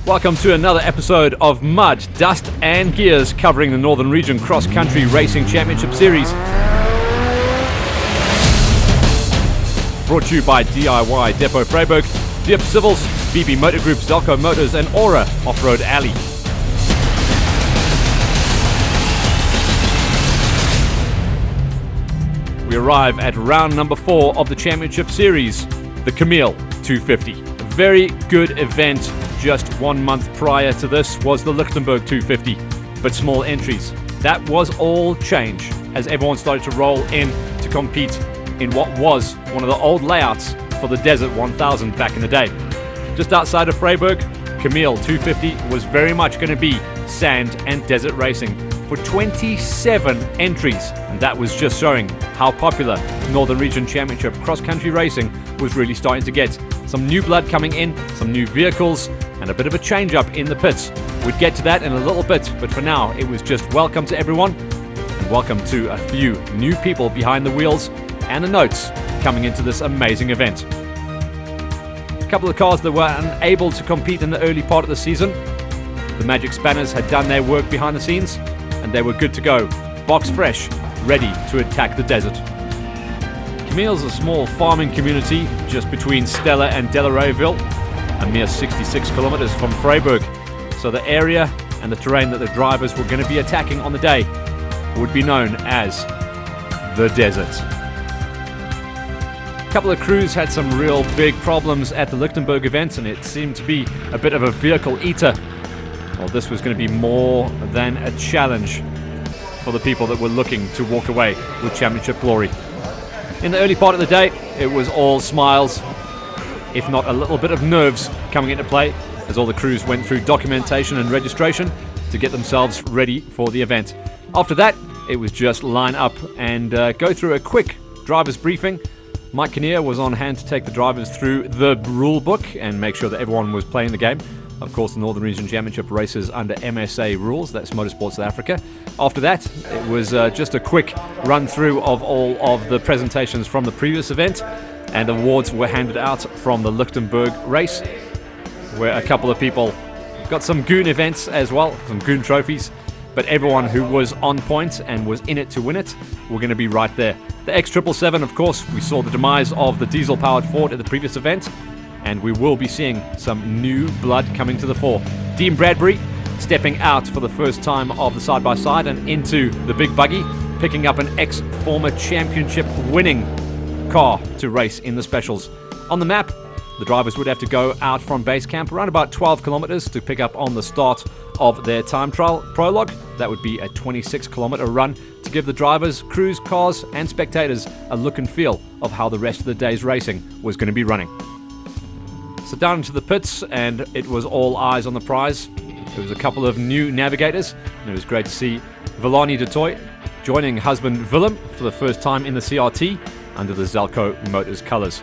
Welcome to another episode of Mud, Dust and Gears, covering the Northern Region Cross Country Racing Championship Series. Brought to you by DIY Depot Freiburg, Diep Civils, BB Motor Group, Zelco Motors and Aura Off-Road Alley. We arrive at round number 4 of the championship series, the Kameel 250. A very good event. Just 1 month prior to this was the Lichtenberg 250, but small entries. That was all change as everyone started to roll in to compete in what was one of the old layouts for the Desert 1000 back in the day. Just outside of Freiburg, Kameel 250 was very much going to be sand and desert racing for 27 entries, and that was just showing how popular Northern Region Championship cross-country racing was really starting to get. Some new blood coming in, some new vehicles, and a bit of a change-up in the pits. We'd get to that in a little bit, but for now, it was just welcome to everyone, and welcome to a few new people behind the wheels and the notes coming into this amazing event. A couple of cars that were unable to compete in the early part of the season. The Magic Spanners had done their work behind the scenes, and they were good to go, box fresh, ready to attack the desert. Kameel's a small farming community just between Stella and Delareyville, a mere 66 kilometers from Freiburg. So the area and the terrain that the drivers were going to be attacking on the day would be known as the desert. A couple of crews had some real big problems at the Lichtenberg event, and it seemed to be a bit of a vehicle eater. Well, this was going to be more than a challenge for the people that were looking to walk away with championship glory. In the early part of the day, it was all smiles, if not a little bit of nerves coming into play, as all the crews went through documentation and registration to get themselves ready for the event. After that, it was just line up and go through a quick driver's briefing. Mike Kinnear was on hand to take the drivers through the rule book and make sure that everyone was playing the game. Of course, the Northern Region Championship races under MSA rules, that's Motorsport South Africa. After that, it was just a quick run through of all of the presentations from the previous event, and awards were handed out from the Lichtenberg race, where a couple of people got some goon events as well, some goon trophies, but everyone who was on point and was in it to win it were going to be right there. The X777, of course, we saw the demise of the diesel-powered Ford at the previous event, and we will be seeing some new blood coming to the fore. Dean Bradbury stepping out for the first time of the side-by-side and into the big buggy, picking up an ex-former championship winning car to race in the specials. On the map, the drivers would have to go out from base camp around about 12 kilometers to pick up on the start of their time trial prologue. That would be a 26-kilometer run to give the drivers, crews, cars and spectators a look and feel of how the rest of the day's racing was going to be running. So down into the pits, and it was all eyes on the prize. There was a couple of new navigators, and it was great to see Villani de Toy joining husband Willem for the first time in the CRT under the Zelco Motors colours.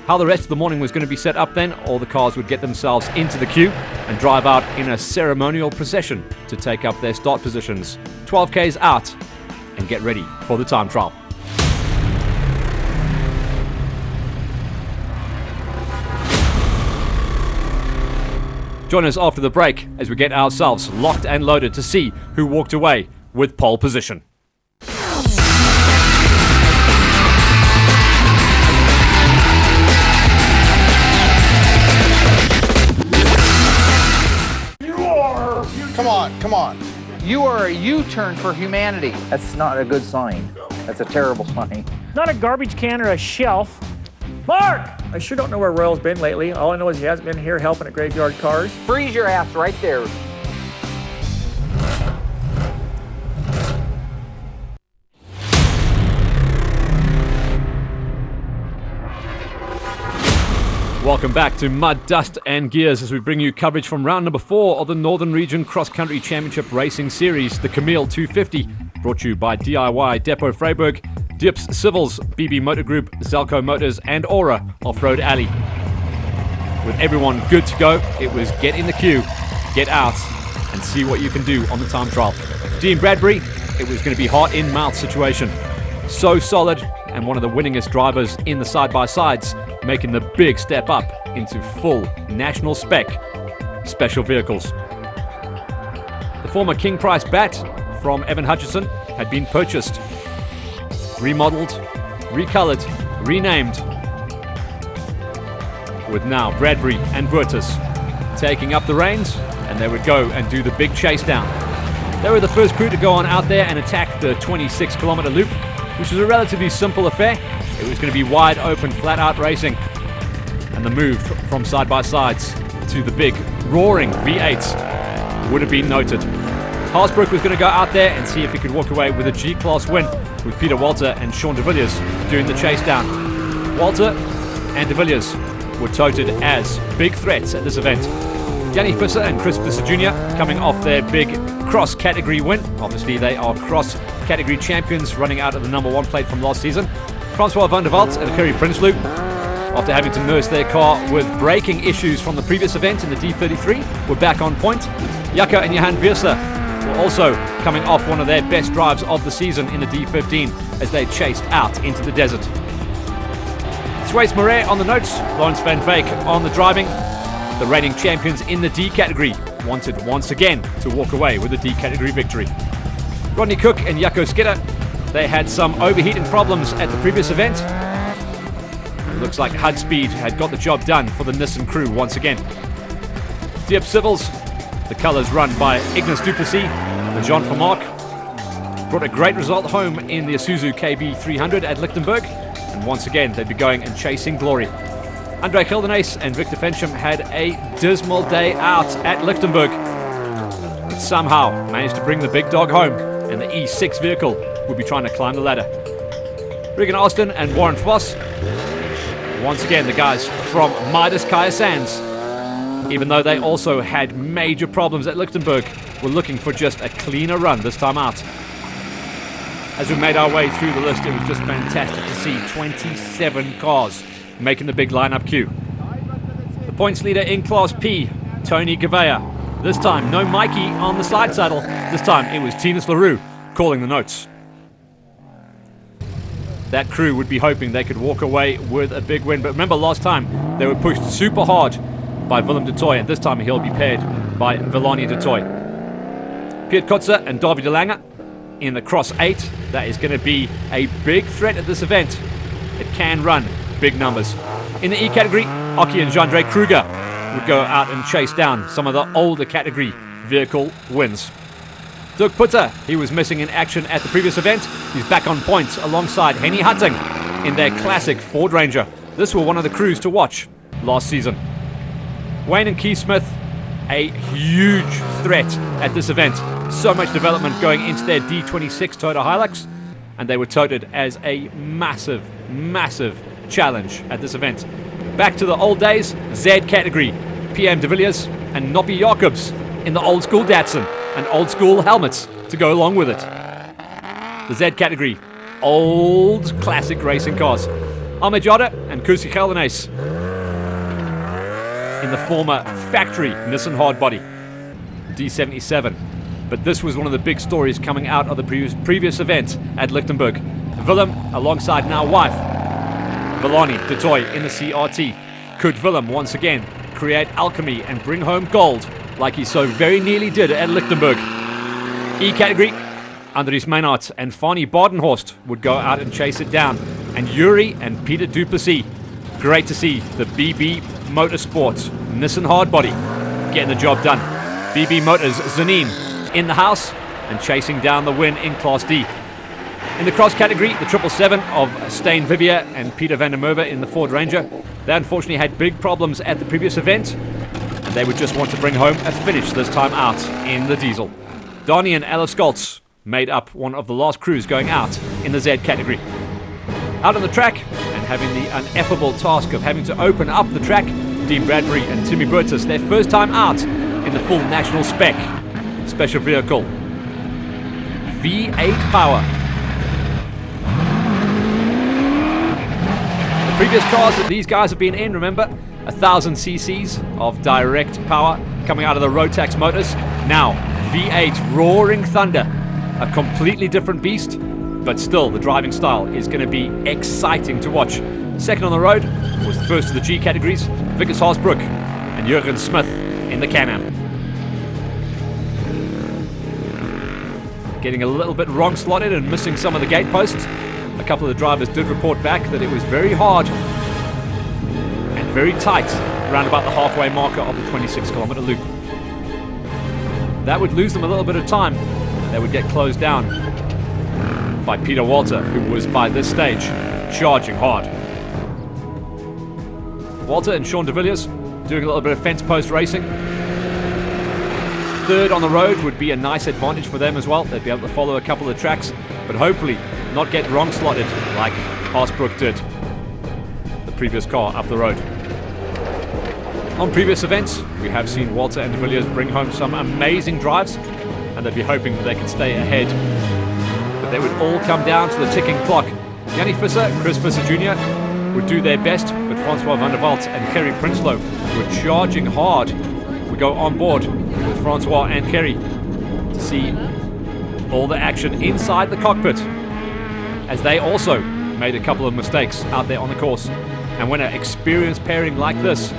How the rest of the morning was going to be set up then, all the cars would get themselves into the queue and drive out in a ceremonial procession to take up their start positions. 12 Ks out and get ready for the time trial. Join us after the break as we get ourselves locked and loaded to see who walked away with pole position. Come on. You are a U-turn for humanity. That's not a good sign. That's a terrible sign. Not a garbage can or a shelf. Mark! I sure don't know where Royal's been lately. All I know is he hasn't been here helping at Graveyard Cars. Freeze your ass right there. Welcome back to Mud, Dust and Gears as we bring you coverage from round number 4 of the Northern Region Cross Country Championship Racing Series, the Kameel 250, brought to you by DIY Depot Freiburg, Diep Civils, BB Motor Group, Zelco Motors and Aura Off-Road Alley. With everyone good to go, it was get in the queue, get out and see what you can do on the time trial. For Dean Bradbury, it was going to be heart in mouth situation. So solid and one of the winningest drivers in the side-by-sides, making the big step up into full national spec special vehicles. The former King Price bat from Evan Hutchison had been purchased, remodeled, recolored, renamed, with now Bradbury and Burtis taking up the reins, and they would go and do the big chase down. They were the first crew to go on out there and attack the 26-kilometer loop, which was a relatively simple affair. It was going to be wide open, flat out racing, and the move from side by sides to the big roaring V8s would have been noted. Haasbroek was going to go out there and see if he could walk away with a G-Class win, with Peter Walter and Sean de Villiers doing the chase down. Walter and de Villiers were touted as big threats at this event. Gianni Visser and Chris Visser Jr. coming off their big cross-category win. Obviously, they are cross-category champions, running out of the number 1 plate from last season. Francois van der Walt and Kerry Prinsloo, after having to nurse their car with braking issues from the previous event in the D33, were back on point. Jaco and Johan Vierser were also coming off one of their best drives of the season in the D15 as they chased out into the desert. Suez Moret on the notes, Lawrence Van Veek on the driving. The reigning champions in the D category wanted once again to walk away with a D category victory. Rodney Cook and Jaco Skidder, they had some overheating problems at the previous event. It looks like HUD Speed had got the job done for the Nissan crew once again. Diep Civils, the colours run by Ignace Duplessis, the John for Mark, brought a great result home in the Isuzu KB 300 at Lichtenberg, and once again they'd be going and chasing glory. Andre Geldenhuys and Victor Fensham had a dismal day out at Lichtenberg, but somehow managed to bring the big dog home, and the E6 vehicle would be trying to climb the ladder. Regan Austin and Warren Voss, once again the guys from Midas Kaya Sands, even though they also had major problems at Lichtenberg, were looking for just a cleaner run this time out. As we made our way through the list, it was just fantastic to see 27 cars making the big lineup queue. The points leader in Class P, Tony Gavea. This time, no Mikey on the side saddle. This time, it was Tinas LaRue calling the notes. That crew would be hoping they could walk away with a big win. But remember, last time, they were pushed super hard by Willem de Tooy, and this time he'll be paired by Villani de Tooy. Piet Kotze and Davy de Lange in the Cross 8. That is going to be a big threat at this event. It can run big numbers. In the E category, Aki and Jandre Kruger would go out and chase down some of the older category vehicle wins. Dirk Putter, he was missing in action at the previous event. He's back on point alongside Henny Hutting in their classic Ford Ranger. This was one of the crews to watch last season. Wayne and Keith Smith, a huge threat at this event. So much development going into their D26 Toyota Hilux, and they were touted as a massive, massive challenge at this event. Back to the old days, Z category, PM de Villiers and Noppie Jacobs in the old school Datsun and old school helmets to go along with it. The Z category, old classic racing cars. Ahmed Yada and Kusi Geldenhuys in the former factory Nissan hardbody, D77. But this was one of the big stories coming out of the previous event at Lichtenberg. Willem, alongside now wife, Villani de Tooy in the CRT. Could Willem once again create alchemy and bring home gold like he so very nearly did at Lichtenberg? E category, Andries Meinhardt and Fanny Badenhorst would go out and chase it down. And Yuri and Peter Duplessis. Great to see the BB Motorsports Nissan hardbody getting the job done. BB Motors Zanine in the house and chasing down the win in Class D. In the cross category, the 777 of Stain Vivier and Peter van der Merwe in the Ford Ranger. They unfortunately had big problems at the previous event, and they would just want to bring home a finish this time out in the diesel. Donnie and Alice Scholz made up one of the last crews going out in the Z category. Out on the track and having the ineffable task of having to open up the track, Dean Bradbury and Timmy Burtis, their first time out in the full national spec special vehicle. V8 power. The previous cars that these guys have been in, remember, 1,000 cc's of direct power coming out of the Rotax motors. Now, V8 roaring thunder, a completely different beast, but still the driving style is going to be exciting to watch. Second on the road was the first of the G categories, Vickers Haasbroek and Jurgen Smith in the Can-Am. Getting a little bit wrong slotted and missing some of the gate posts. A couple of the drivers did report back that it was very hard and very tight around about the halfway marker of the 26-kilometer loop. That would lose them a little bit of time. They would get closed down by Peter Walter, who was by this stage charging hard. Walter and Sean de Villiers doing a little bit of fence post racing. Third on the road would be a nice advantage for them as well. They'd be able to follow a couple of tracks, but hopefully not get wrong slotted like Haasbrook did, the previous car up the road. On previous events, we have seen Walter and de Villiers bring home some amazing drives, and they'd be hoping that they could stay ahead. But they would all come down to the ticking clock. Yanni Visser, Chris Visser Jr. would do their best, but Francois van der Walt and Gerry Prinsloo were charging hard. We go on board with Francois and Gerry to see all the action inside the cockpit, as they also made a couple of mistakes out there on the course. And when an experienced pairing like this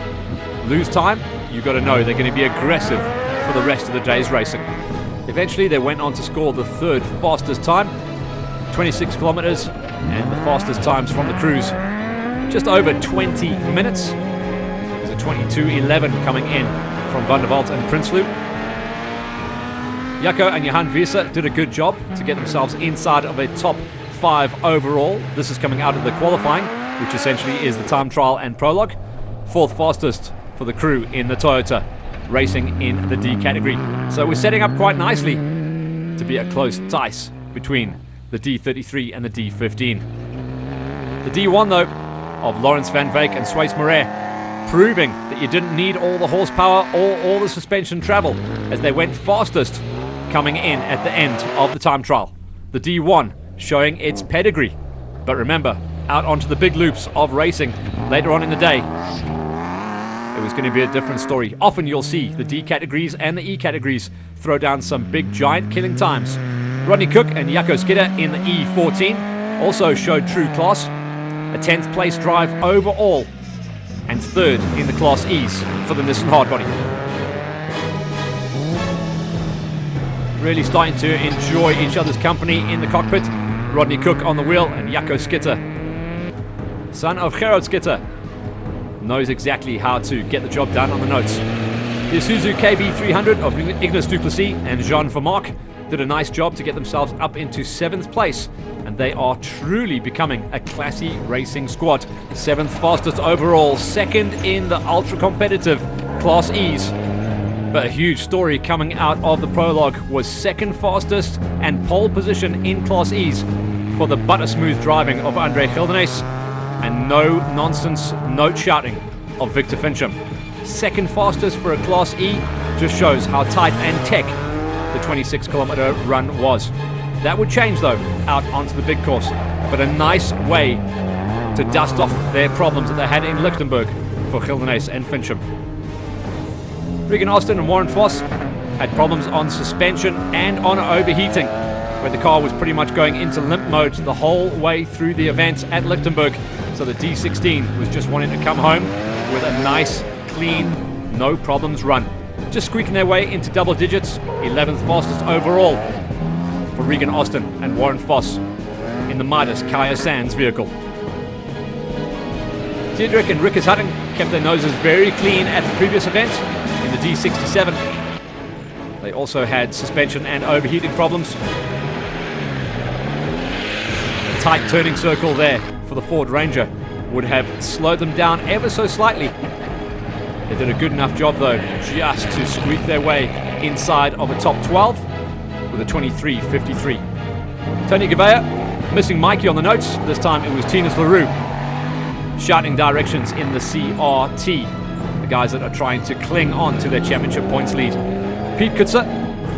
lose time, you've got to know they're going to be aggressive for the rest of the day's racing. Eventually they went on to score the third fastest time, 26 kilometers, and the fastest times from the crews, just over 20 minutes. There's a 22:11 coming in from Van der Walt and Prinsloo. Jaco and Johan Visser did a good job to get themselves inside of a top 5 overall. This is coming out of the qualifying, which essentially is the time trial and prologue. Fourth fastest for the crew in the Toyota, racing in the D category. So we're setting up quite nicely to be a close dice between the D33 and the D15. The D1 though, of Lawrence Van Veek and Suisse Moret, proving that you didn't need all the horsepower or all the suspension travel, as they went fastest coming in at the end of the time trial. The D1 showing its pedigree. But remember, out onto the big loops of racing later on in the day, it was going to be a different story. Often you'll see the D categories and the E categories throw down some big giant killing times. Rodney Cook and Jaco Skidder in the E14 also showed true class. A 10th place drive overall, and third in the Class E's for the Nissan Hardbody. Really starting to enjoy each other's company in the cockpit. Rodney Cook on the wheel and Jaco Skidder, son of Gerard Skidder, knows exactly how to get the job done on the notes. The Isuzu KB300 of Ignace Duplessis and Jean Vermaak did a nice job to get themselves up into 7th place, and they are truly becoming a classy racing squad. 7th fastest overall, 2nd in the ultra competitive Class E's. But a huge story coming out of the prologue was 2nd fastest and pole position in Class E's for the butter smooth driving of Andre Gildenes, and no nonsense note shouting of Victor Fincham. 2nd fastest for a Class E just shows how tight and tech the 26-kilometer run was. That would change though out onto the big course, but a nice way to dust off their problems that they had in Lichtenberg for Gildenes and Fincham. Regan Austin and Warren Voss had problems on suspension and on overheating, where the car was pretty much going into limp mode the whole way through the event at Lichtenberg. So the D16 was just wanting to come home with a nice, clean, no problems run. Just squeaking their way into double digits, 11th fastest overall for Regan Austin and Warren Voss in the Midas Kaya Sands vehicle. Diedrich and Rickers Hutting kept their noses very clean at the previous event in the D67. They also had suspension and overheating problems. A tight turning circle there for the Ford Ranger would have slowed them down ever so slightly. They did a good enough job though, just to squeak their way inside of a top 12 with a 23.53. Tony Gavea missing Mikey on the notes. This time it was Tinas LaRue shouting directions in the CRT. The guys that are trying to cling on to their championship points lead. Pete Kutzer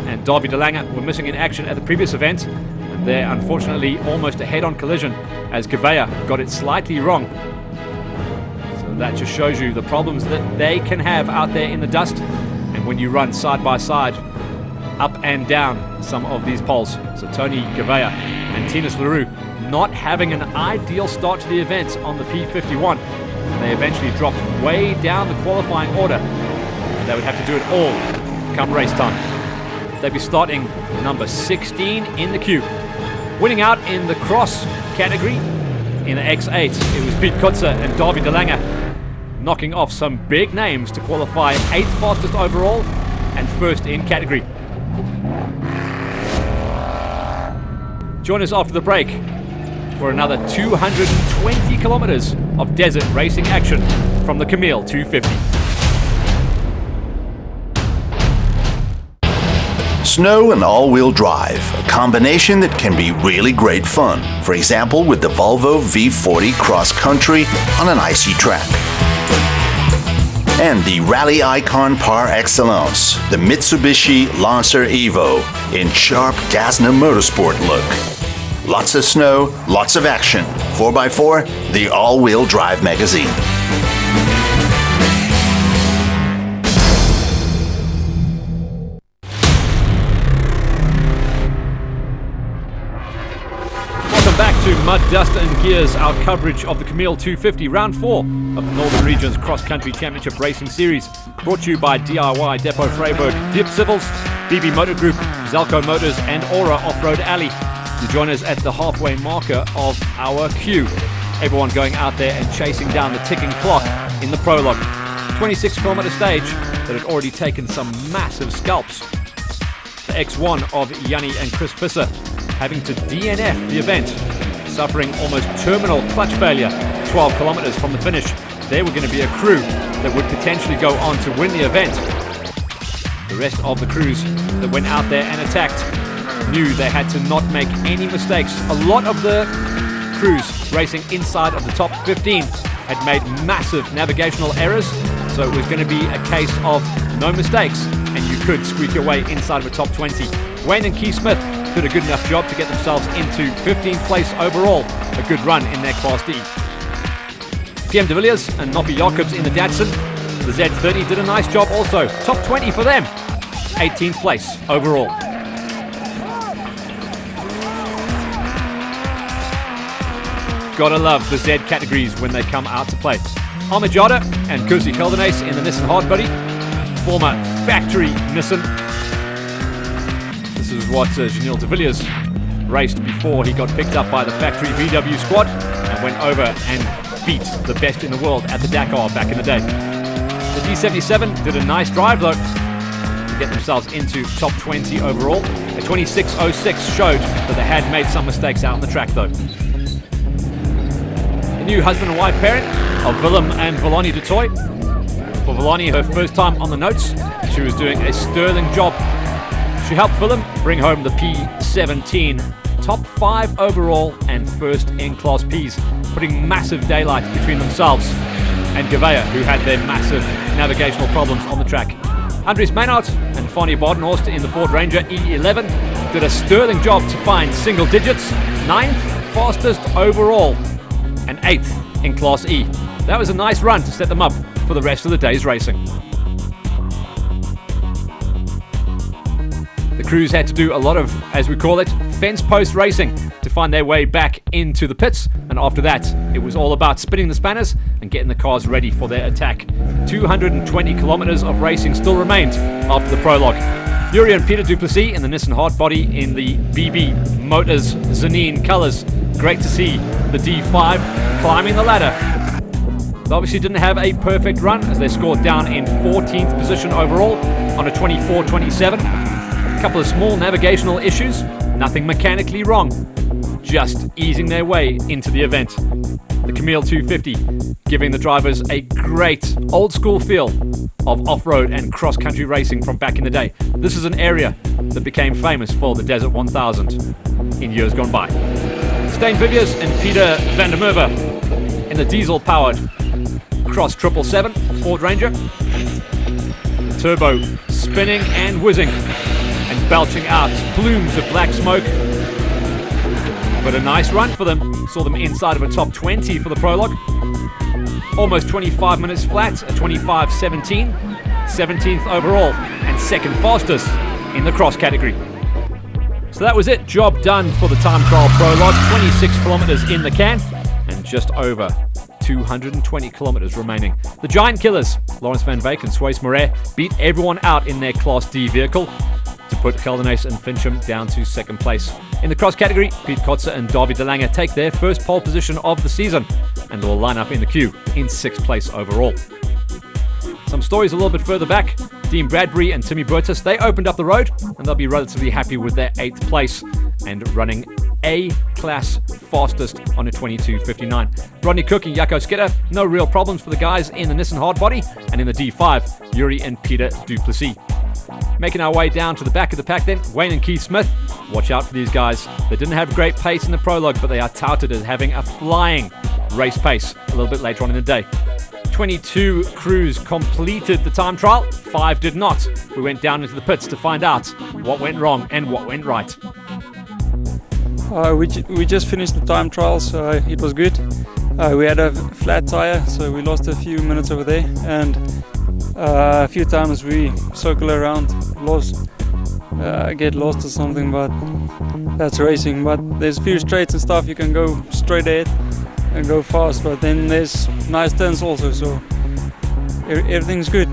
and Davy De Lange were missing in action at the previous event, and they're unfortunately almost a head-on collision as Gavea got it slightly wrong. So that just shows you the problems that they can have out there in the dust, and when you run side by side up and down some of these poles. So Tony Gavea and Tinas LaRue not having an ideal start to the event on the P51. They eventually dropped way down the qualifying order. They would have to do it all come race time. They'd be starting number 16 in the queue. Winning out in the cross category in the X8, it was Piet Kutzer and Davy de Lange, knocking off some big names to qualify 8th fastest overall and first in category. Join us after the break for another 220 kilometers of desert racing action from the Kameel 250. Snow and all-wheel drive, a combination that can be really great fun. For example, with the Volvo V40 Cross Country on an icy track. And the rally icon par excellence, the Mitsubishi Lancer Evo in sharp Gasna Motorsport look. Lots of snow, lots of action. 4x4, the all-wheel drive magazine. Welcome back to Mud, Dust and Gears, our coverage of the Kameel 250, round 4 of the Northern Region's Cross Country Championship Racing Series, brought to you by DIY Depot Freiburg, Diep Civils, BB Motor Group, Zalco Motors and Aura Off-Road Alley. You join us at the halfway marker of our queue. Everyone going out there and chasing down the ticking clock in the prologue. 26-kilometer stage that had already taken some massive scalps. The X1 of Yanni and Chris Visser having to DNF the event, suffering almost terminal clutch failure 12 kilometers from the finish. There were going to be a crew that would potentially go on to win the event. The rest of the crews that went out there and attacked knew they had to not make any mistakes. A lot of the crews racing inside of the top 15 had made massive navigational errors, so it was going to be a case of no mistakes and you could squeak your way inside of a top 20. Wayne and Keith Smith did a good enough job to get themselves into 15th place overall, a good run in their Class D. PM de Villiers and Noppie Jacobs in the Datsun, the Z30 did a nice job also, top 20 for them, 18th place overall. Gotta love the Z categories when they come out to play. Ahmed Jada and Kursi Keldenace in the Nissan Hardbody, former factory Nissan. This is what Janil de Villiers raced before he got picked up by the factory VW squad and went over and beat the best in the world at the Dakar back in the day. The D77 did a nice drive though to get themselves into top 20 overall. A 26.06 showed that they had made some mistakes out on the track though. The new husband and wife parent of Willem and Villani de Toy. For Villani, her first time on the notes, she was doing a sterling job. She helped Willem bring home the P17, top 5 overall and first in Class Ps, putting massive daylight between themselves and Gavea, who had their massive navigational problems on the track. Andries Maynard and Fanny Badenhorst in the Ford Ranger E11 did a sterling job to find single digits, 9th fastest overall and 8th in Class E. That was a nice run to set them up for the rest of the day's racing. The crews had to do a lot of, as we call it, fence post racing to find their way back into the pits, and after that it was all about spinning the spanners and getting the cars ready for their attack. 220 kilometers of racing still remained after the prologue. Yuri and Peter Duplessis in the Nissan Hardbody in the BB Motors Zanine colors. Great to see the D5 climbing the ladder. They obviously didn't have a perfect run as they scored down in 14th position overall on a 24-27. A couple of small navigational issues, nothing mechanically wrong, just easing their way into the event. The Kameel 250 giving the drivers a great old school feel of off-road and cross-country racing from back in the day. This is an area that became famous for the Desert 1000 in years gone by. Stijn Viviers and Peter van der Merwe in the diesel-powered Cross 777 Ford Ranger. The turbo spinning and whizzing and belching out plumes of black smoke. But a nice run for them. Saw them inside of a top 20 for the prologue. Almost 25 minutes flat, a 25.17, 17th overall, and second fastest in the cross category. So that was it, job done for the time trial prologue. 26 kilometers in the can, and just over 220 kilometers remaining. The Giant Killers, Lawrence Van Veek and Sways Moret, beat everyone out in their Class D vehicle to put Gelderhuys and Fincham down to second place. In the cross category, Piet Kotze and Dawie de Lange take their first pole position of the season and will line up in the queue in 6th place overall. Some stories a little bit further back. Dean Bradbury and Timmy Burtis, they opened up the road and they'll be relatively happy with their 8th place and running A-class fastest on a 22.59. Rodney Cook and Jaco Skidder, no real problems for the guys in the Nissan Hardbody, and in the D5, Yuri and Peter Duplessis. Making our way down to the back of the pack then, Wayne and Keith Smith. Watch out for these guys. They didn't have great pace in the prologue, but they are touted as having a flying race pace a little bit later on in the day. 22 crews completed the time trial, 5 did not. We went down into the pits to find out what went wrong and what went right. We just finished the time trial, so it was good. We had a flat tire, so we lost a few minutes over there, and a few times we circle around, get lost or something, but that's racing. But there's a few straights and stuff, you can go straight ahead and go fast, but then there's nice turns also, so everything's good.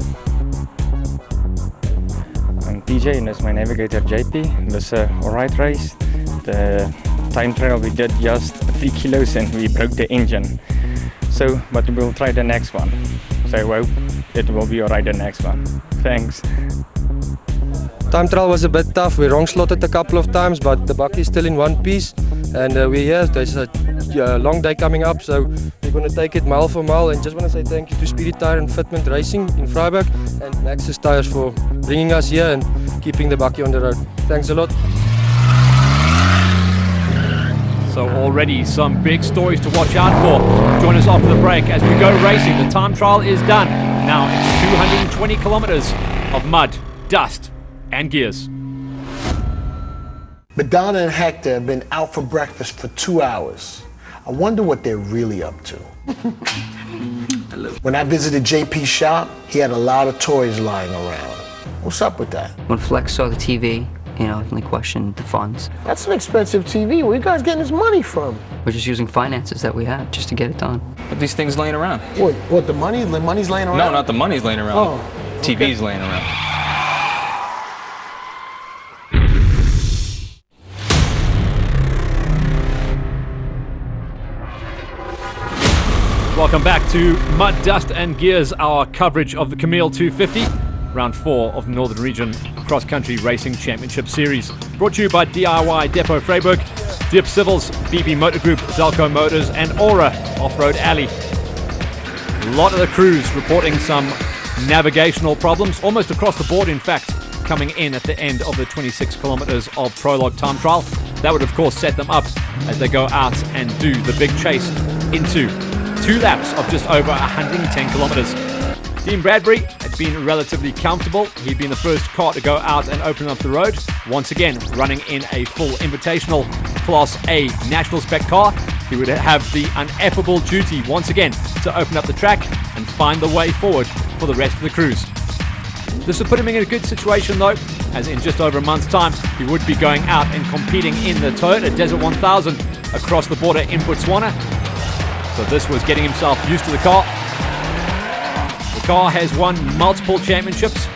I'm PJ and that's my navigator JP. It was an alright race. The time trial we did just 3 kilos and we broke the engine. So, but we'll try the next one. So I hope it will be alright the next one. Thanks. Time trial was a bit tough. We wrong slotted a couple of times, but the buck is still in one piece. And we're here. There's a long day coming up, so we're going to take it mile for mile. And just want to say thank you to Spirit Tire and Fitment Racing in Freiburg and Maxxis Tires for bringing us here and keeping the bucky on the road. Thanks a lot. So already some big stories to watch out for. Join us after the break as we go racing. The time trial is done. Now it's 220 kilometers of mud, dust, and gears. Madonna and Hector have been out for breakfast for 2 hours. I wonder what they're really up to. When I visited JP's shop, he had a lot of toys lying around. What's up with that? When Flex saw the TV, he questioned the funds. That's an expensive TV. Where you guys getting this money from? We're just using finances that we have just to get it done. But these things laying around. What, the money? The money's laying around? No, not the money's laying around. Oh, okay. TV's laying around. Welcome back to Mud, Dust and Gears, our coverage of the Kameel 250, round 4 of the Northern Region Cross Country Racing Championship Series. Brought to you by DIY Depot Freiburg, Dip Civils, BB Motor Group, Zelco Motors and Aura Off-Road Alley. A lot of the crews reporting some navigational problems, almost across the board in fact, coming in at the end of the 26 kilometers of prologue time trial. That would of course set them up as they go out and do the big chase into 2 laps of just over 110 kilometers. Dean Bradbury had been relatively comfortable. He'd been the first car to go out and open up the road. Once again, running in a full invitational Class A national spec car. He would have the ineffable duty once again to open up the track and find the way forward for the rest of the crews. This would put him in a good situation though, as in just over a month's time, he would be going out and competing in the Toyota Desert 1000 across the border in Botswana. So this was getting himself used to the car. The car has won multiple championships,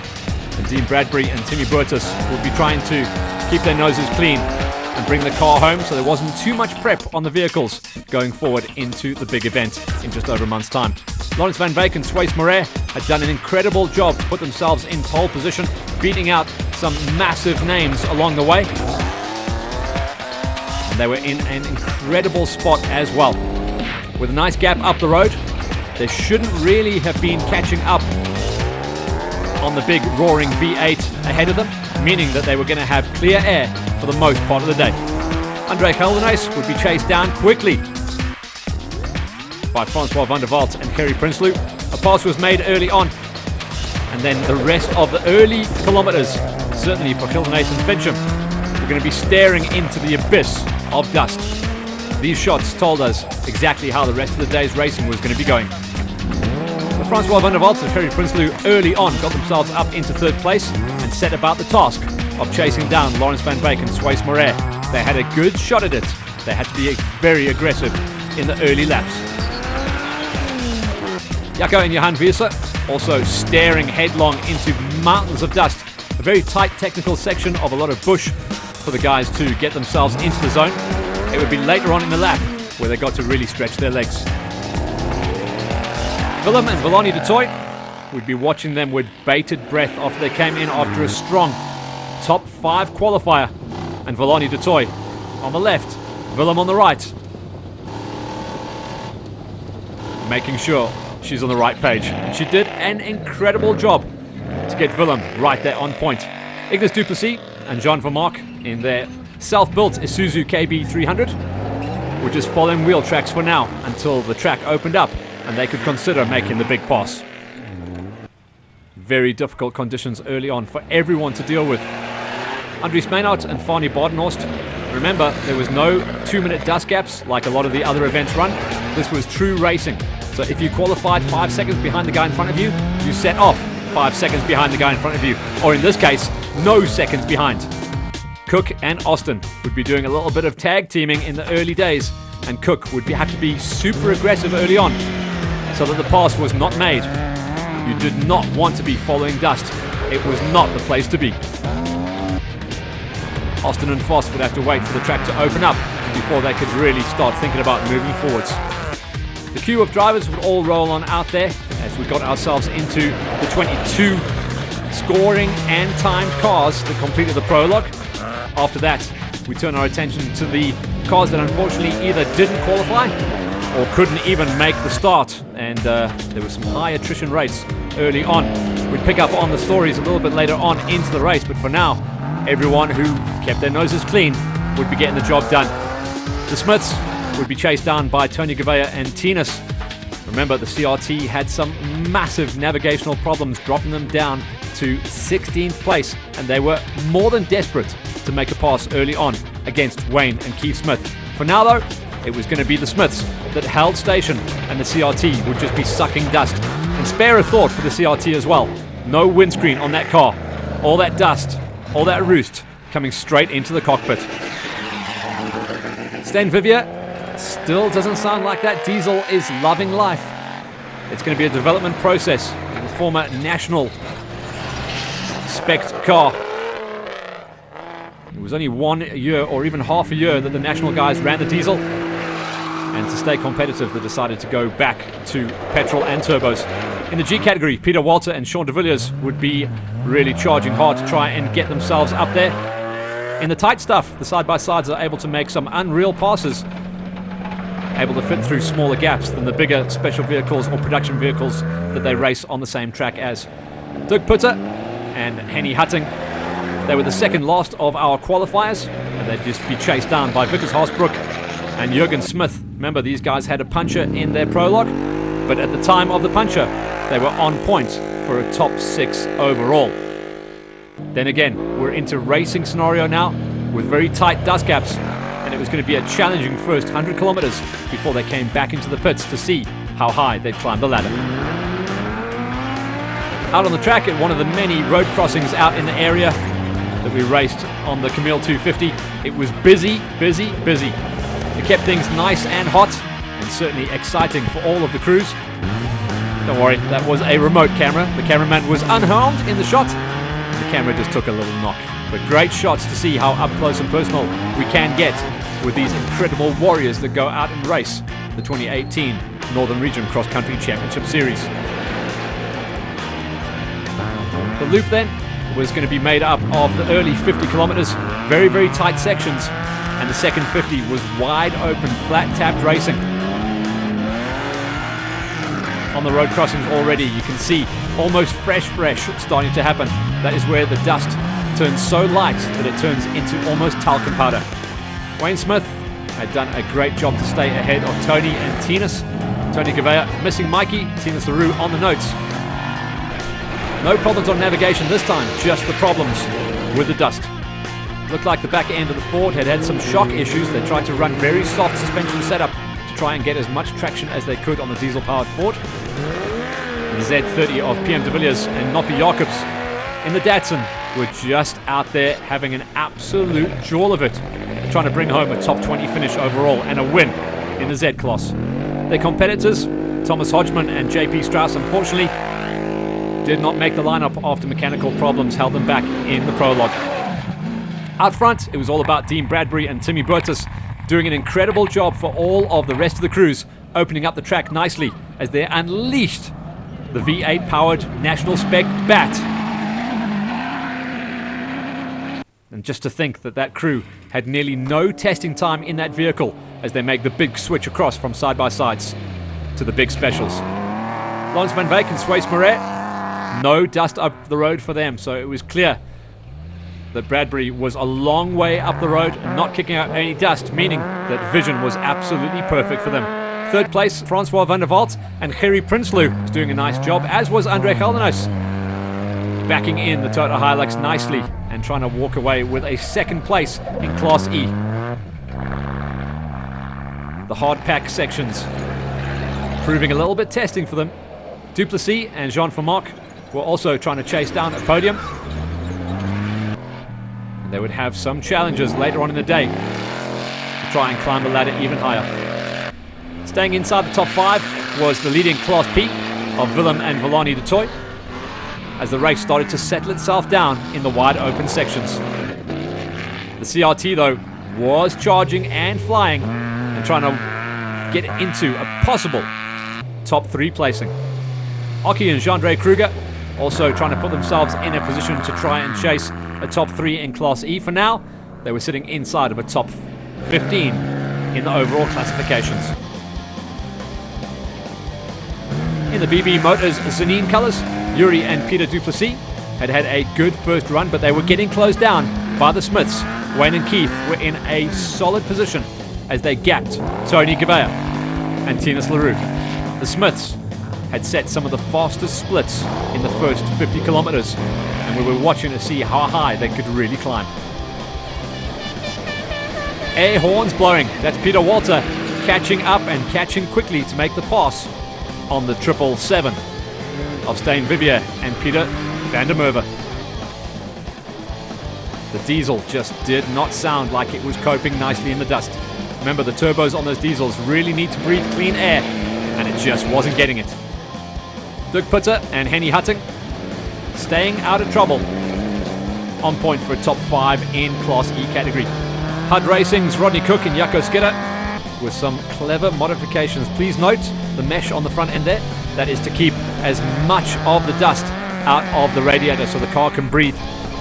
and Dean Bradbury and Timmy Burtis will be trying to keep their noses clean and bring the car home so there wasn't too much prep on the vehicles going forward into the big event in just over a month's time. Lawrence Van Veek and Sways Moret had done an incredible job to put themselves in pole position, beating out some massive names along the way. And they were in an incredible spot as well. With a nice gap up the road, they shouldn't really have been catching up on the big roaring V8 ahead of them, meaning that they were going to have clear air for the most part of the day. Andre Gelderhuys would be chased down quickly by Francois van der Walt and Gerry Prinsloo. A pass was made early on, and then the rest of the early kilometers, certainly for Gelderhuys and Fincham, were going to be staring into the abyss of dust. These shots told us exactly how the rest of the day's racing was going to be going. So Francois van der Walt and Gerry Prinsloo early on got themselves up into 3rd place and set about the task of chasing down Lawrence Van Veek and Sways Moret. They had a good shot at it. They had to be very aggressive in the early laps. Jacco and Johan Wieser also staring headlong into mountains of dust. A very tight technical section of a lot of bush for the guys to get themselves into the zone. It would be later on in the lap where they got to really stretch their legs. Willem and Villani de Toy would be watching them with bated breath after they came in after a strong top 5 qualifier. And Villani de Toy on the left, Willem on the right, making sure she's on the right page. And she did an incredible job to get Willem right there on point. Ignis Duplessis and Jean Vermark in their self-built Isuzu KB300 were just following wheel tracks for now until the track opened up and they could consider making the big pass. Very difficult conditions early on for everyone to deal with. Andries Meinhardt and Fani Badenhorst. Remember, there was no 2-minute dust gaps like a lot of the other events run. This was true racing. So if you qualified 5 seconds behind the guy in front of you, you set off 5 seconds behind the guy in front of you. Or in this case, no seconds behind. Cook and Austin would be doing a little bit of tag teaming in the early days. And Cook would have to be super aggressive early on so that the pass was not made. You did not want to be following dust. It was not the place to be. Austin and Foss would have to wait for the track to open up before they could really start thinking about moving forwards. The queue of drivers would all roll on out there as we got ourselves into the 22 scoring and timed cars that completed the prologue. After that, we turn our attention to the cars that unfortunately either didn't qualify or couldn't even make the start, and there was some high attrition rates early on. We'd pick up on the stories a little bit later on into the race, but for now, everyone who kept their noses clean would be getting the job done. The Smiths would be chased down by Tony Gouveia and Tinas. Remember, the CRT had some massive navigational problems, dropping them down to 16th place, and they were more than desperate to make a pass early on against Wayne and Keith Smith. For now, though, it was going to be the Smiths that held station, and the CRT would just be sucking dust. And spare a thought for the CRT as well. No windscreen on that car. All that dust, all that roost coming straight into the cockpit. Sten Vivier still doesn't sound like that diesel is loving life. It's going to be a development process. The former national spec car. It was only 1 year or even half a year that the national guys ran the diesel. And to stay competitive, they decided to go back to petrol and turbos. In the G category, Peter Walter and Sean de Villiers would be really charging hard to try and get themselves up there. In the tight stuff, the side-by-sides are able to make some unreal passes, able to fit through smaller gaps than the bigger special vehicles or production vehicles that they race on the same track as. Dirk Putter and Henny Hutting, they were the second last of our qualifiers, and they'd just be chased down by Vickers Haasbroek and Jurgen Smith. Remember, these guys had a puncher in their prologue, but at the time of the puncher, they were on point for a top 6 overall. Then again, we're into racing scenario now with very tight dust gaps, and it was going to be a challenging first 100 kilometers before they came back into the pits to see how high they'd climb the ladder. Out on the track at one of the many road crossings out in the area that we raced on the Kameel 250, it was busy, busy, busy. It kept things nice and hot, and certainly exciting for all of the crews. Don't worry, that was a remote camera. The cameraman was unharmed in the shot. The camera just took a little knock. But great shots to see how up close and personal we can get with these incredible warriors that go out and race the 2018 Northern Region Cross Country Championship Series. The loop then was going to be made up of the early 50 kilometers, very, very tight sections, and the second 50 was wide open, flat-tapped racing. On the road crossings already, you can see almost fresh starting to happen. That is where the dust turns so light that it turns into almost talcum powder. Wayne Smith had done a great job to stay ahead of Tony and Tinas. Tony Gouveia missing Mikey, Tinas LaRue on the notes. No problems on navigation this time, just the problems with the dust. Looked like the back end of the Ford had some shock issues. They tried to run very soft suspension setup to try and get as much traction as they could on the diesel-powered Ford. The Z30 of PM de Villiers and Noppie Jacobs in the Datsun were just out there having an absolute jewel of it, trying to bring home a top 20 finish overall and a win in the Z-Class. Their competitors Thomas Hodgman and JP Strauss, unfortunately, did not make the lineup after mechanical problems held them back in the prologue. Out front, it was all about Dean Bradbury and Timmy Burtis doing an incredible job for all of the rest of the crews, opening up the track nicely as they unleashed the V8-powered National Spec Bat. And just to think that that crew had nearly no testing time in that vehicle as they make the big switch across from side-by-sides to the big specials. Lawrence Van Beek and Swace Moret, no dust up the road for them, so it was clear that Bradbury was a long way up the road and not kicking out any dust, meaning that vision was absolutely perfect for them. Third place, Francois van der Walt and Gerry Prinsloo was doing a nice job, as was André Geldenhuis, backing in the Toyota Hilux nicely and trying to walk away with a second place in Class E. The hard pack sections proving a little bit testing for them. Duplessis and Jean Vermaak were also trying to chase down a podium. They would have some challenges later on in the day to try and climb the ladder even higher. Staying inside the top 5 was the leading Class P of Willem and Villani de Toy as the race started to settle itself down in the wide open sections. The CRT, though, was charging and flying and trying to get into a possible top 3 placing. Aki and Jean-André Kruger also trying to put themselves in a position to try and chase a top 3 in Class E. For now, they were sitting inside of a top 15 in the overall classifications. In the BB Motors Zanin colours, Yuri and Peter Duplessis had a good first run, but they were getting closed down by the Smiths. Wayne and Keith were in a solid position as they gapped Tony Gavea and Tinas LaRue. The Smiths had set some of the fastest splits in the first 50 kilometers, and we were watching to see how high they could really climb. Air horns blowing. That's Peter Walter catching up and catching quickly to make the pass on the 777 of Stijn Vivier and Peter van der Merwe. The diesel just did not sound like it was coping nicely in the dust. Remember, the turbos on those diesels really need to breathe clean air, and it just wasn't getting it. Dirk Putter and Henny Hutting staying out of trouble, on point for a top 5 in Class E category. HUD Racing's Rodney Cook and Jaco Skidder with some clever modifications. Please note the mesh on the front end there. That is to keep as much of the dust out of the radiator so the car can breathe.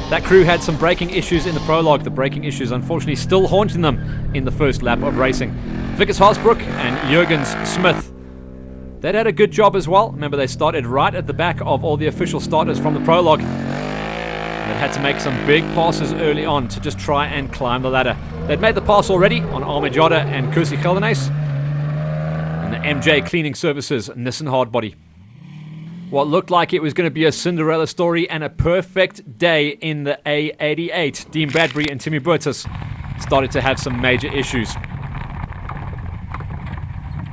That crew had some braking issues in the prologue. The braking issues unfortunately still haunting them in the first lap of racing. Vickers Haasbroek and Jurgens Smith, they'd had a good job as well. Remember, they started right at the back of all the official starters from the prologue. They had to make some big passes early on to just try and climb the ladder. They'd made the pass already on Ahmed Jada and Kursi Geldenhuis and the MJ Cleaning Services Nissan Hardbody. What looked like it was going to be a Cinderella story and a perfect day in the A88, Dean Bradbury and Timmy Burtis started to have some major issues.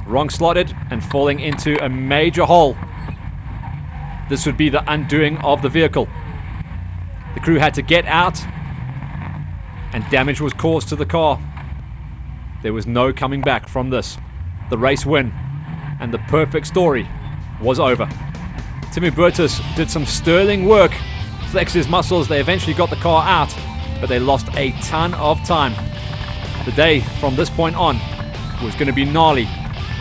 Wrong slotted and falling into a major hole. This would be the undoing of the vehicle. The crew had to get out and damage was caused to the car. There was no coming back from this. The race win and the perfect story was over. Timmy Burtis did some sterling work, flex his muscles. They eventually got the car out, but they lost a ton of time. The day from this point on was going to be gnarly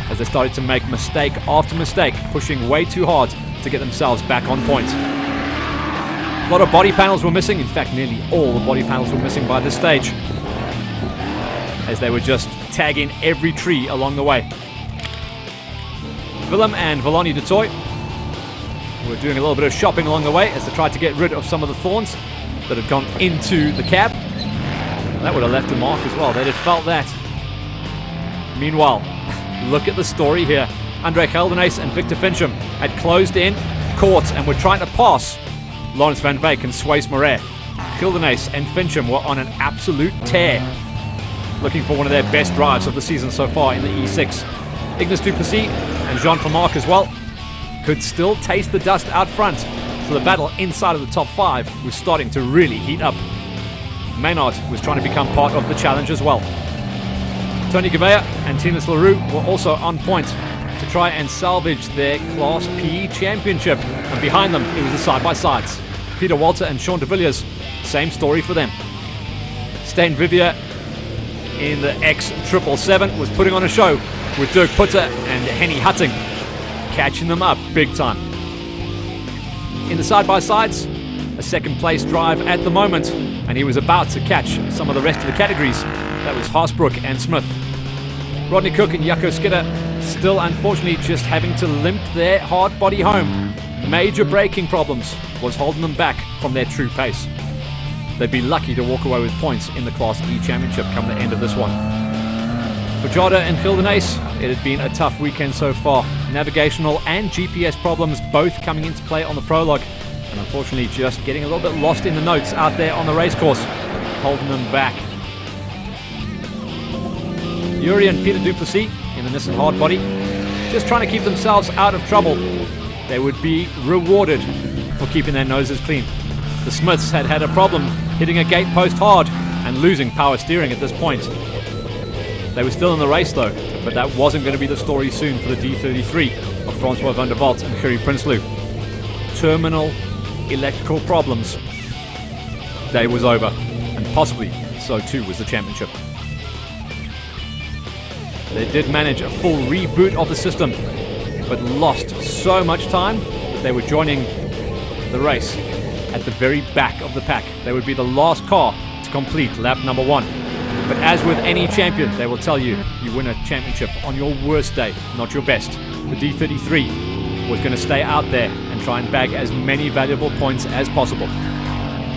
as they started to make mistake after mistake, pushing way too hard to get themselves back on point. A lot of body panels were missing. In fact, nearly all the body panels were missing by this stage, as they were just tagging every tree along the way. Willem and Villani de Toy were doing a little bit of shopping along the way as they tried to get rid of some of the thorns that had gone into the cab. That would have left a mark as well. They'd have felt that. Meanwhile, look at the story here. André Geldenhuis and Victor Fincham had closed in, caught, and were trying to pass Lawrence Van Beek and Swace Moret. Geldenhuis and Fincham were on an absolute tear, looking for one of their best drives of the season so far in the E6. Ignis Duplessis and Jean Vermaak as well could still taste the dust out front, so the battle inside of the top 5 was starting to really heat up. Maynard was trying to become part of the challenge as well. Tony Gavea and Tinas LaRue were also on point, to try and salvage their Class P championship. And behind them, it was the side-by-sides. Peter Walter and Sean de Villiers, same story for them. Stijn Vivier in the X777 was putting on a show with Dirk Putter and Henny Hutting catching them up big time. In the side-by-sides, a second place drive at the moment, and he was about to catch some of the rest of the categories. That was Haasbroek and Smith. Rodney Cook and Jaco Skidder still unfortunately just having to limp their hard body home. Major braking problems was holding them back from their true pace. They'd be lucky to walk away with points in the Class E Championship come the end of this one. For Jada and Gildenace, it had been a tough weekend so far. Navigational and GPS problems both coming into play on the prologue, and unfortunately just getting a little bit lost in the notes out there on the racecourse, holding them back. Yuri and Peter Duplessis in the Nissan Hardbody, just trying to keep themselves out of trouble. They would be rewarded for keeping their noses clean. The Smiths had had a problem hitting a gate post hard and losing power steering at this point. They were still in the race though, but that wasn't going to be the story soon for the D33 of Francois van der Walt and Gerrie Prinsloo. Terminal electrical problems. Day was over, and possibly so too was the championship. They did manage a full reboot of the system, but lost so much time that they were joining the race at the very back of the pack. They would be the last car to complete lap number 1. But as with any champion, they will tell you, you win a championship on your worst day, not your best. The D33 was going to stay out there and try and bag as many valuable points as possible.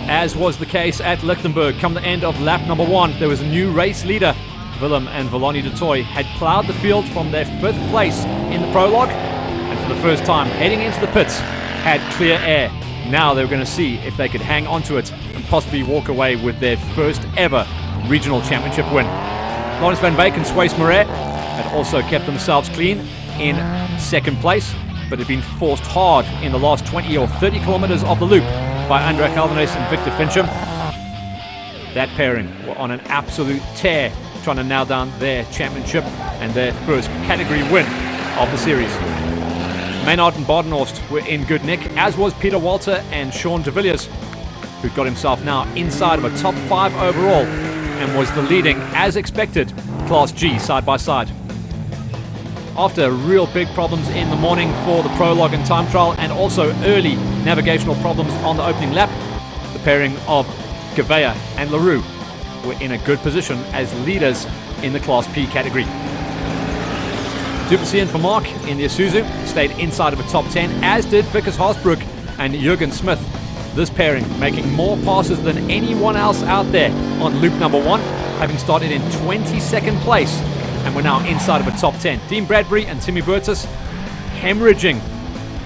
As was the case at Lichtenberg, come the end of lap number 1, there was a new race leader. Willem and Villani de Toy had ploughed the field from their 5th place in the prologue, and for the first time heading into the pits, had clear air. Now they were going to see if they could hang onto it and possibly walk away with their first ever regional championship win. Lawrence van Beek and Suisse Moret had also kept themselves clean in 2nd place, but had been forced hard in the last 20 or 30 kilometers of the loop by Andre Geldernees and Victor Fincham. That pairing were on an absolute tear, trying to nail down their championship and their first category win of the series. Maynard and Badenhorst were in good nick, as was Peter Walter and Sean de Villiers, who got himself now inside of a top 5 overall and was the leading, as expected, Class G side-by-side. After real big problems in the morning for the prologue and time trial, and also early navigational problems on the opening lap, the pairing of Gavea and LaRue were in a good position as leaders in the Class P category. Duplessis and Vermaak in the Isuzu stayed inside of a top 10, as did Vickers Haasbroek and Jurgen Smith. This pairing making more passes than anyone else out there on loop number 1, having started in 22nd place, and we're now inside of a top 10. Dean Bradbury and Timmy Burtis hemorrhaging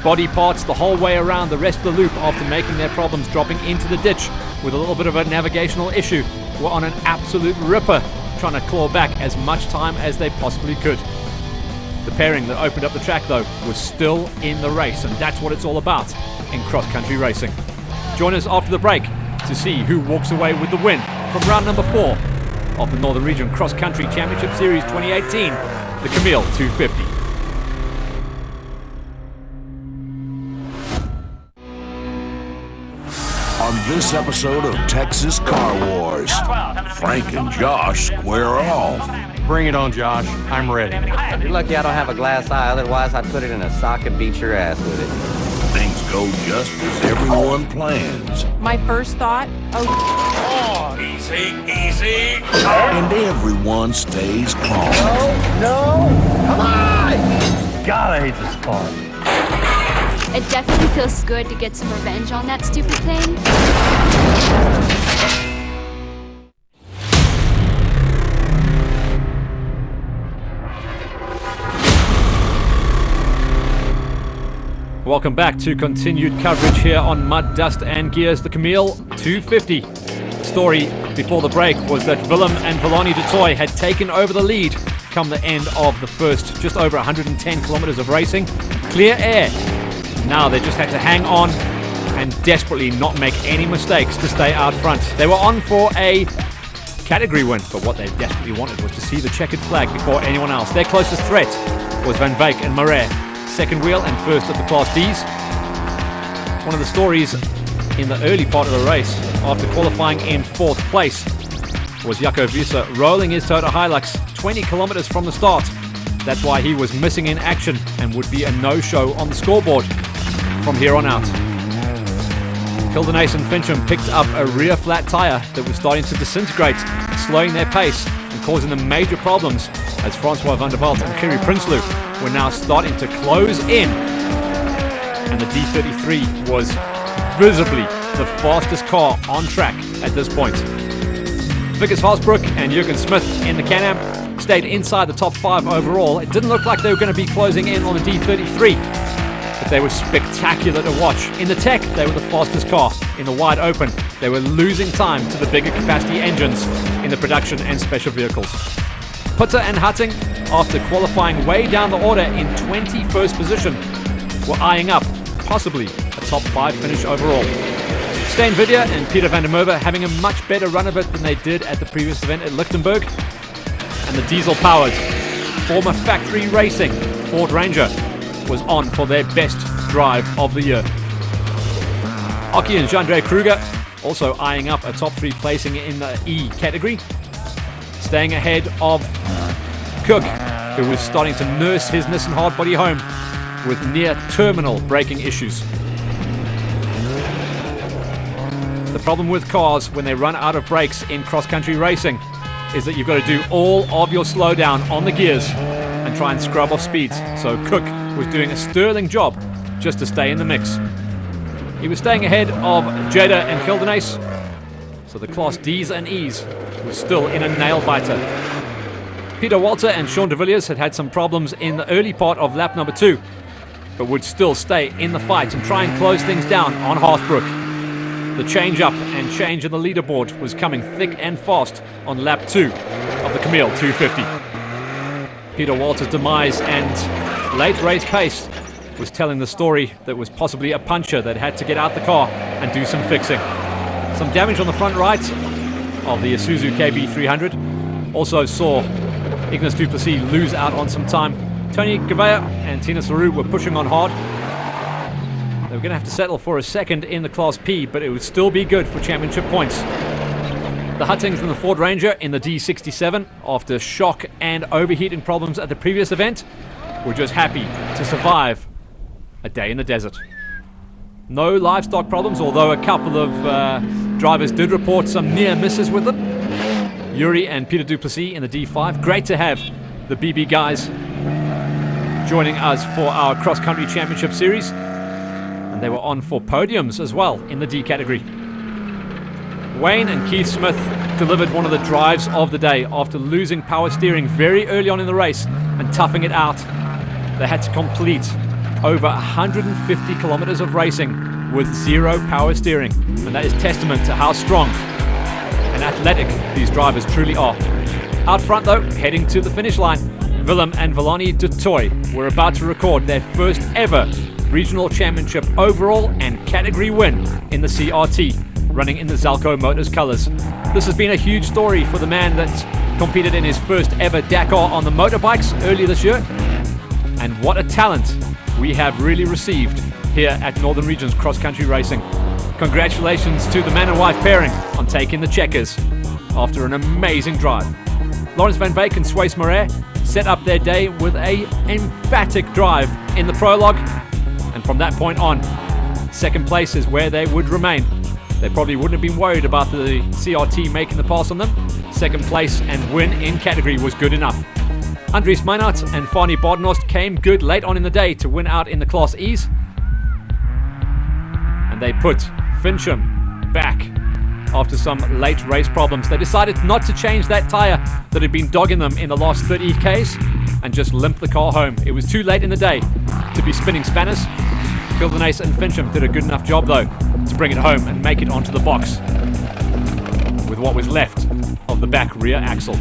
body parts the whole way around the rest of the loop after making their problems, dropping into the ditch with a little bit of a navigational issue. Were on an absolute ripper, trying to claw back as much time as they possibly could. The pairing that opened up the track though was still in the race, and that's what it's all about in cross-country racing. Join us after the break to see who walks away with the win from round number 4 of the Northern Region Cross Country Championship Series 2018, the Kameel 250. On this episode of Texas Car Wars, Frank and Josh square off. Bring it on, Josh. I'm ready. You're lucky I don't have a glass eye, otherwise I'd put it in a sock and beat your ass with it. Things go just as everyone plans. My first thought, easy, easy. And everyone stays calm. No, come on! God, I hate this car. It definitely feels good to get some revenge on that stupid thing. Welcome back to continued coverage here on Mud, Dust and Gears, the Kameel 250. The story before the break was that Willem and Villani de Toy had taken over the lead come the end of the first just over 110 kilometers of racing. Clear air. Now they just had to hang on and desperately not make any mistakes to stay out front. They were on for a category win, but what they desperately wanted was to see the checkered flag before anyone else. Their closest threat was Van Wyk and Marais, second wheel and first of the Class Ds. One of the stories in the early part of the race, after qualifying in 4th place, was Jaco Wiese rolling his Toyota Hilux 20 kilometers from the start. That's why he was missing in action and would be a no-show on the scoreboard from here on out. Hildenace and Fincham picked up a rear flat tyre that was starting to disintegrate, slowing their pace and causing them major problems as Francois van der Walt and Kerry Prinsloo were now starting to close in. And the D33 was visibly the fastest car on track at this point. Vickers Haasbroek and Jurgen Smith in the Can-Am stayed inside the top 5 overall. It didn't look like they were going to be closing in on the D33, but they were spectacular to watch. In the Tech, they were the fastest car. In the wide open, they were losing time to the bigger capacity engines in the production and special vehicles. Putter and Hutting, after qualifying way down the order in 21st position, were eyeing up possibly a top 5 finish overall. Stijn Vidya and Peter van der Merwe having a much better run of it than they did at the previous event at Lichtenberg. And the diesel-powered, former factory racing Ford Ranger was on for their best drive of the year. Aki and Jean-Andre Kruger also eyeing up a top 3 placing in the E category, staying ahead of Cook, who was starting to nurse his Nissan hardbody home with near-terminal braking issues. The problem with cars when they run out of brakes in cross-country racing is that you've got to do all of your slowdown on the gears and try and scrub off speeds. So Cook was doing a sterling job just to stay in the mix. He was staying ahead of Jada and Hildenace, so the Class Ds and Es was still in a nail-biter. Peter Walter and Sean de Villiers had some problems in the early part of lap number 2, but would still stay in the fight and try and close things down on Haasbroek. The change-up and change in the leaderboard was coming thick and fast on lap 2 of the Kameel 250. Peter Walter's demise and late race pace was telling the story that was possibly a puncher that had to get out the car and do some fixing. Some damage on the front right of the Isuzu KB300 also saw Ignace Duplessis lose out on some time. Tony Gavea and Tina Saru were pushing on hard. They were going to have to settle for a second in the Class P, but it would still be good for championship points. The Huttings and the Ford Ranger in the D67, after shock and overheating problems at the previous event, were just happy to survive a day in the desert. No livestock problems, although a couple of drivers did report some near misses with them. Yuri and Peter Duplessis in the D5. Great to have the BB guys joining us for our cross-country championship series. And they were on for podiums as well in the D category. Wayne and Keith Smith delivered one of the drives of the day after losing power steering very early on in the race and toughing it out. They had to complete over 150 kilometers of racing with 0 power steering, and that is testament to how strong and athletic these drivers truly are. Out front though, heading to the finish line, Willem and Villani de Toy were about to record their first ever regional championship overall and category win in the CRT, running in the Zalco Motors colours. This has been a huge story for the man that competed in his first ever Dakar on the motorbikes earlier this year. And what a talent we have really received here at Northern Regions Cross Country Racing. Congratulations to the man and wife pairing on taking the checkers after an amazing drive. Lawrence Van Wyk and Suisse Marais set up their day with a emphatic drive in the prologue, and from that point on, second place is where they would remain. They probably wouldn't have been worried about the CRT making the pass on them. Second place and win in category was good enough. Andries Meinhardt and Fani Badenhorst came good late on in the day to win out in the Class E's. And they put Fincham back after some late race problems. They decided not to change that tyre that had been dogging them in the last 30 Ks and just limp the car home. It was too late in the day to be spinning spanners. Hildenace and Fincham did a good enough job though to bring it home and make it onto the box with what was left of the back rear axle.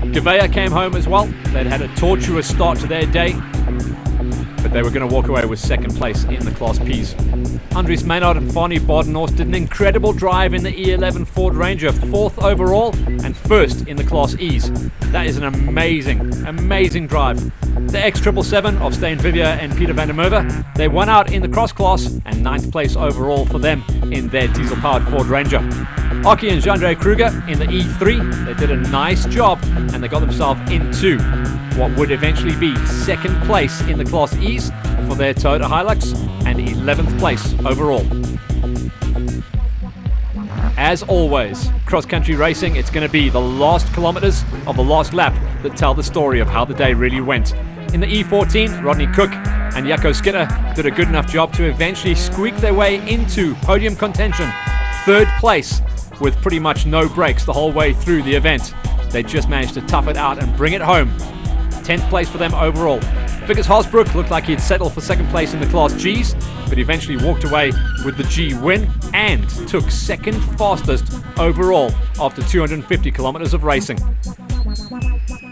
Gavea came home as well. They'd had a tortuous start to their day, but they were going to walk away with second place in the Class Ps. Andries Maynard and Fani Badenhorst did an incredible drive in the E11 Ford Ranger, 4th overall and 1st in the Class E's. That is an amazing drive. The X777 of Stijn Vivier and Peter van der Merwe, they won out in the cross class and 9th place overall for them in their diesel-powered Ford Ranger. Aki and Jean-Andre Kruger in the E3, they did a nice job and they got themselves into what would eventually be 2nd place in the Class E's for their Toyota Hilux and 11th place overall. As always, cross-country racing, it's going to be the last kilometers of the last lap that tell the story of how the day really went. In the E14, Rodney Cook and Jaco Skinner did a good enough job to eventually squeak their way into podium contention, 3rd place, with pretty much no breaks the whole way through the event. They just managed to tough it out and bring it home. 10th place for them overall. Vickers Haasbroek looked like he'd settled for 2nd place in the Class G's, but eventually walked away with the G win and took 2nd fastest overall after 250 kilometers of racing.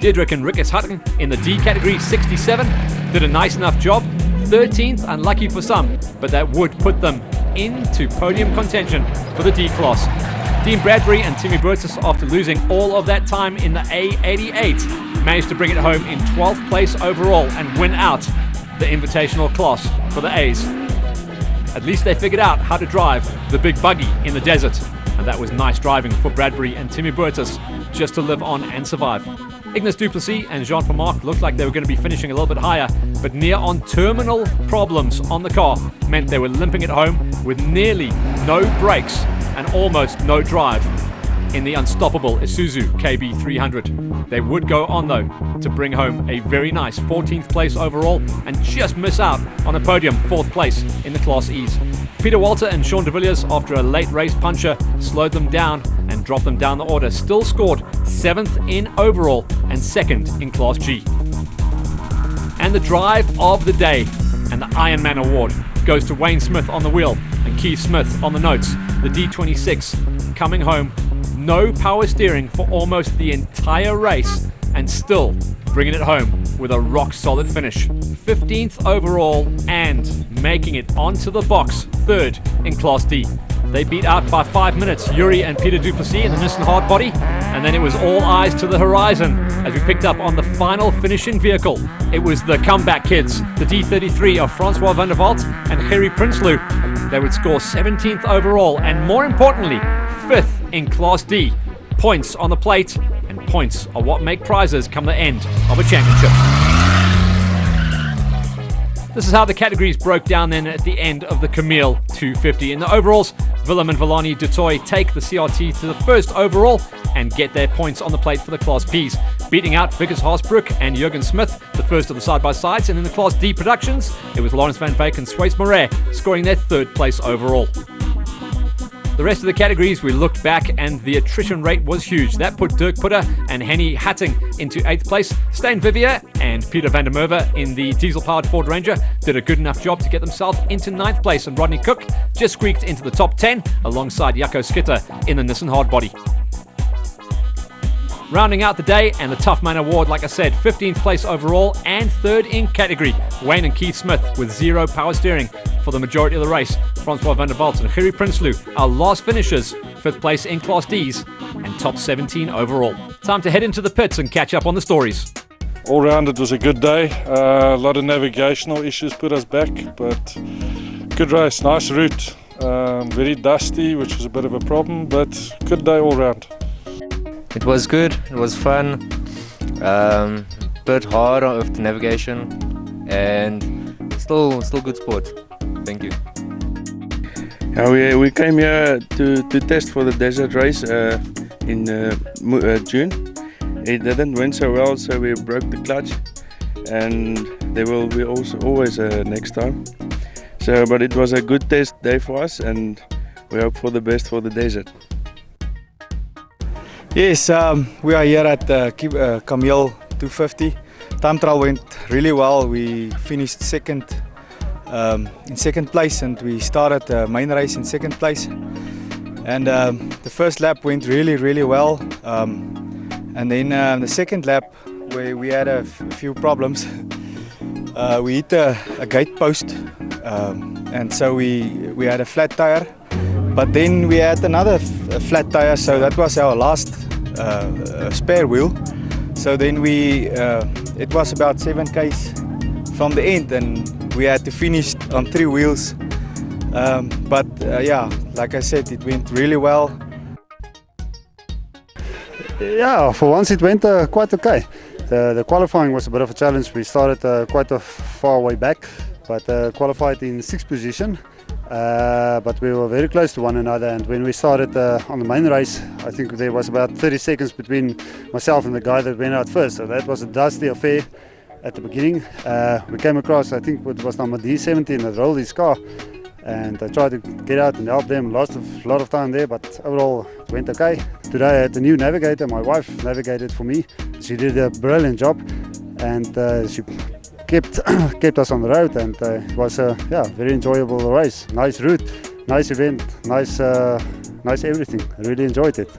Diedrich and Ricketts Hutton in the D category 67 did a nice enough job. 13th, unlucky for some, but that would put them into podium contention for the D class. Dean Bradbury and Timmy Burtis, after losing all of that time in the A88, managed to bring it home in 12th place overall and win out the invitational class for the A's. At least they figured out how to drive the big buggy in the desert, and that was nice driving for Bradbury and Timmy Burtis just to live on and survive. Ignace Duplessis and Jean Vermaak looked like they were going to be finishing a little bit higher, but near-on terminal problems on the car meant they were limping it home with nearly no brakes and almost no drive in the unstoppable Isuzu KB300. They would go on, though, to bring home a very nice 14th place overall and just miss out on a podium 4th place in the Class E's. Peter Walter and Sean de Villiers, after a late race puncher, slowed them down and dropped them down the order. Still scored 7th in overall and 2nd in Class G. And the drive of the day and the Ironman Award goes to Wayne Smith on the wheel and Keith Smith on the notes. The D26 coming home, no power steering for almost the entire race and still bringing it home with a rock-solid finish. 15th overall and making it onto the box, 3rd in Class D. They beat out by 5 minutes Yuri and Peter Duplessis in the Nissan Hardbody, and then it was all eyes to the horizon as we picked up on the final finishing vehicle. It was the comeback kids, the D33 of Francois van der Walt and Gerry Prinsloo. They would score 17th overall and, more importantly, 5th in Class D. Points on the plate, and points are what make prizes come the end of a championship. This is how the categories broke down then at the end of the Kameel 250. In the overalls, Willem and Villani du Toit take the CRT to the 1st overall and get their points on the plate for the Class P's, beating out Vickers Haasbroek and Jurgen Smith, the first of the side-by-sides. And in the Class D productions, it was Lawrence van Veek and Swace Moret scoring their 3rd place overall. The rest of the categories, we looked back and the attrition rate was huge. That put Dirk Putter and Henny Hatting into 8th place. Stijn Vivier and Peter van der Merwe in the diesel-powered Ford Ranger did a good enough job to get themselves into 9th place, and Rodney Cook just squeaked into the top 10 alongside Jaco Skinner in the Nissan Hardbody. Rounding out the day and the Tough Man Award, like I said, 15th place overall and 3rd in category. Wayne and Keith Smith with 0 power steering for the majority of the race. Francois van der Walt and Gerry Prinsloo, our last finishers, 5th place in Class D's and top 17 overall. Time to head into the pits and catch up on the stories. All round it was a good day. A lot of navigational issues put us back, but good race, nice route. Very dusty, which was a bit of a problem, but good day all round. It was good, it was fun, bit hard of the navigation, and still good sport. Thank you. Yeah, we came here to test for the desert race in June. It didn't went so well, so we broke the clutch, and there will be also always a next time. So, but it was a good test day for us, and we hope for the best for the desert. Yes, we are here at Kameel 250. Time trial went really well. We finished in second place, and we started the main race in 2nd place. And the first lap went really well. And then the 2nd lap, where we had a few problems. We hit a gate post and so we had a flat tire. But then we had another flat tire, so that was our last spare wheel. So then it was about 7 k's from the end, and we had to finish on 3 wheels. But yeah, like I said, it went really well. Yeah, for once it went quite okay. The qualifying was a bit of a challenge. We started quite a far way back, but qualified in 6th position. But we were very close to one another, and when we started on the main race, I think there was about 30 seconds between myself and the guy that went out first, so that was a dusty affair at the beginning. We came across, I think it was number D17 that rolled his car, and I tried to get out and help them. Lost a lot of time there, but overall it went okay. Today I had a new navigator. My wife navigated for me. She did a brilliant job, and she kept us on the road, and it was a very enjoyable race. Nice route, nice event, nice everything. I really enjoyed it.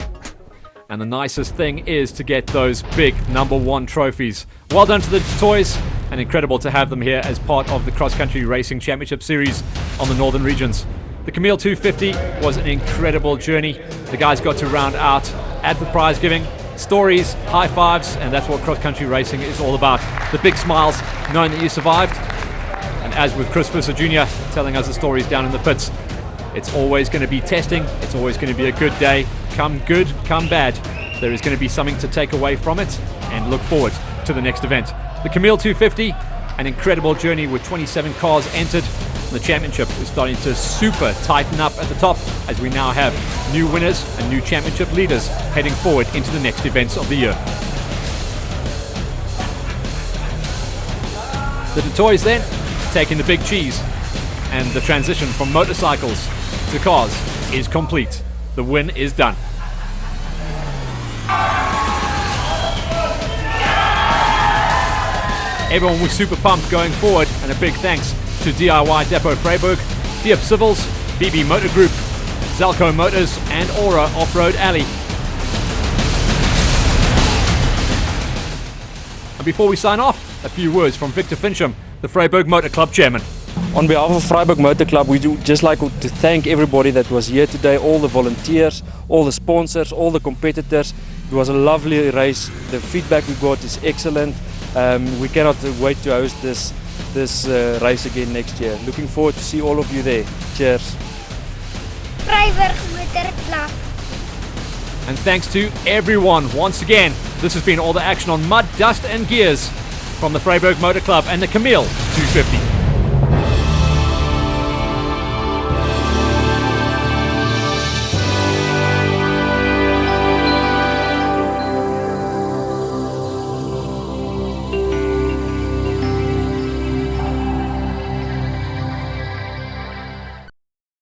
And the nicest thing is to get those big #1 trophies. Well done to the toys, and incredible to have them here as part of the Cross Country Racing Championship Series on the Northern Regions. The Kameel 250 was an incredible journey. The guys got to round out at the prize giving. Stories, high fives, and that's what cross country racing is all about. The big smiles, knowing that you survived. And as with Chris Visser Jr. telling us the stories down in the pits, it's always going to be testing, it's always going to be a good day. Come good, come bad. There is going to be something to take away from it and look forward to the next event. The Kameel 250, an incredible journey with 27 cars entered. The championship is starting to super tighten up at the top as we now have new winners and new championship leaders heading forward into the next events of the year. The toys then taking the big cheese, and the transition from motorcycles to cars is complete. The win is done. Everyone was super pumped going forward, and a big thanks to DIY Depot Vryburg, Diep Civils, BB Motor Group, Zelco Motors and Aura Off-Road Alley. And before we sign off, a few words from Victor Fincham, the Vryburg Motor Club chairman. On behalf of Vryburg Motor Club, we do just like to thank everybody that was here today, all the volunteers, all the sponsors, all the competitors. It was a lovely race. The feedback we got is excellent. We cannot wait to host this race again next year. Looking forward to see all of you there. Cheers. Vryburg Motor Club. And thanks to everyone once again. This has been all the action on mud, dust and gears from the Vryburg Motor Club and the Kameel 250.